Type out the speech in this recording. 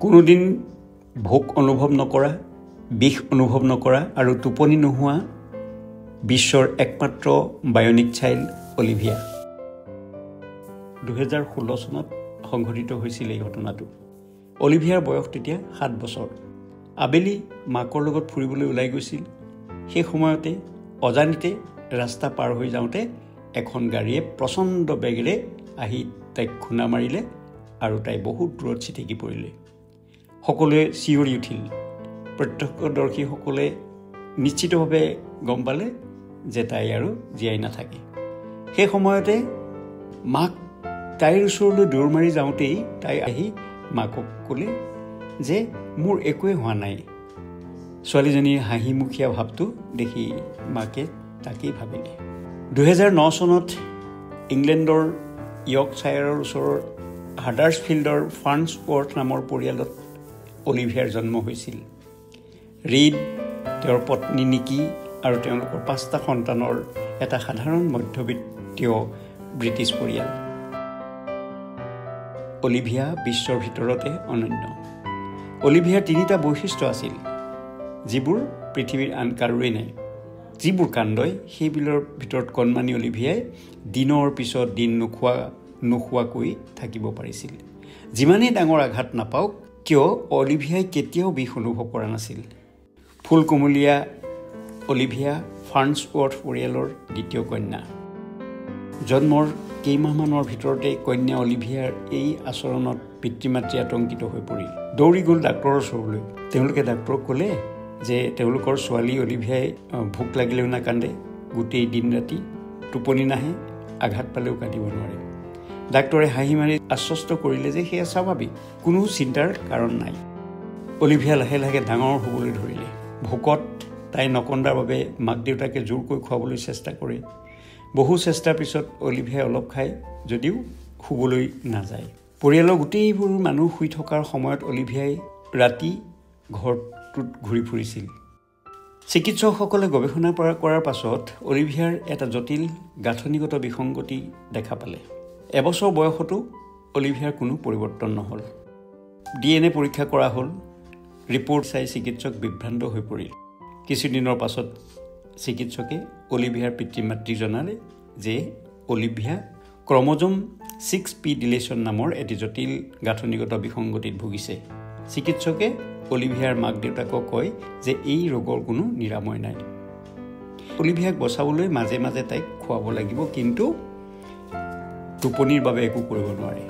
কোনোদিন ভোক অনুভৱ নকৰা, বিষ অনুভৱ নকৰা আৰু টোপনি নোহোৱা বিশ্বৰ একমাত্ৰ বায়নিক চাইল্ড অলিভিয়া। 2016 চনত সংঘটিত হৈছিল এই ঘটনাটো। অলিভিয়াৰ বয়স তেতিয়া 7 বছৰ। আবেলি মাকৰ লগত ফুৰিবলৈ ওলাই গৈছিল। সেই সময়তে অজানিতে ৰাস্তা পাৰ হৈ যাওঁতে এখন গাড়ীয়ে প্ৰচণ্ড বেগেৰে আহি তাইক খুন্দা মাৰিলে আৰু তাই বহুত দূৰত ছিটিকি পৰিলে। সকলোৱে চিঞৰি উঠিল। প্ৰত্যক্ষদৰ্শীসকলে নিশ্চিতভাৱে গম পালে যে তাই আৰু জীয়াই নাথাকে। সেই সময়তে মাক তাইৰ ওচৰলৈ দৌৰ মাৰি যাওঁতেই তাই আহি মাকক ক'লে যে মোৰ একোৱে হোৱা নাই। ছোৱালীজনীৰ হাঁহিমুখীয়া ভাৱটো দেখি মাকে তাকেই ভাবিলে। 2009 চনত ইংলেণ্ডৰ ইয়ৰ্কশ্বায়াৰৰ ওচৰৰ হাডাৰ্ছফিল্ডৰ ফাৰ্ণছৱৰ্থ নামৰ পৰিয়ালত অলিভিয়াৰ জন্ম হৈছিল। ৰীড, তেওঁৰ পত্নী নিকি আৰু তেওঁলোকৰ 5টা সন্তানৰ এটা সাধাৰণ মধ্যবিত্তীয় ব্ৰিটিছ পৰিয়াল। অলিভিয়া বিশ্বৰ ভিতৰতে অনন্য। অলিভিয়াৰ 3টা বৈশিষ্ট্য আছিল, যিবোৰ পৃথিৱীৰ আন কাৰোৰেই নাই। যিবোৰ কাণ্ডই সেইবোৰৰ ভিতৰত কণমানি অলিভিয়াই দিনৰ পিছত দিন নোখোৱাকৈ থাকিব পাৰিছিল। যিমানেই ডাঙৰ আঘাত নাপাওক কিয় অলিভিয়াই কেতিয়াও বিষ অনুভৱ কৰা নাছিল। ফুল কুমলীয়া অলিভিয়া ফাৰ্ণছৱৰ্থ পৰিয়ালৰ দ্বিতীয় কন্যা। জন্মৰ কেইমাহমানৰ ভিতৰতে কন্যা অলিভিয়াৰ এই আচৰণত পিতৃ মাতৃ আতংকিত হৈ পৰিল। দৌৰি গ'ল ডাক্তৰৰ ওচৰলৈ। তেওঁলোকে ডাক্তৰক ক'লে যে তেওঁলোকৰ ছোৱালী অলিভিয়াই ভোক লাগিলেও নাকান্দে, গোটেই দিন ৰাতি টোপনি নাহে, আঘাত পালেও কান্দিব নোৱাৰে। ডাক্তৰে হাঁহি মাৰি আশ্বস্ত কৰিলে যে সেয়া স্বাভাৱিক, কোনো চিন্তাৰ কাৰণ নাই। অলিভিয়া লাহে লাহে ডাঙৰ হ'বলৈ ধৰিলে। ভোকত তাই নকন্দাৰ বাবে মাক দেউতাকে জোৰকৈ খুৱাবলৈ চেষ্টা কৰে। বহু চেষ্টাৰ পিছত অলিভিয়াই অলপ খায় যদিও শুবলৈ নাযায়। পৰিয়ালৰ গোটেইবোৰ মানুহ শুই থকাৰ সময়ত অলিভিয়াই ৰাতি ঘৰটোত ঘূৰি ফুৰিছিল। চিকিৎসকসকলে গৱেষণা কৰাৰ পাছত অলিভিয়াৰ এটা জটিল গাঁথনিগত বিসংগতি দেখা পালে। এবছৰ বয়সতো অলিভিয়াৰ কোনো পৰিৱৰ্তন নহ'ল। DNA পৰীক্ষা কৰা হ'ল। ৰিপৰ্ট চাই চিকিৎসক বিভ্ৰান্ত হৈ পৰিল। কিছুদিনৰ পাছত চিকিৎসকে অলিভিয়াৰ পিতৃ মাতৃক জনালে যে অলিভিয়া ক্ৰম'জম 6p ডিলেশ্যন নামৰ এটি জটিল গাঁথনিগত বিসংগতিত ভুগিছে। চিকিৎসকে অলিভিয়াৰ মাক দেউতাকক কয় যে এই ৰোগৰ কোনো নিৰাময় নাই। অলিভিয়াক বচাবলৈ মাজে মাজে তাইক খুৱাব লাগিব, কিন্তু টোপনিৰ বাবে একো কৰিব নোৱাৰে।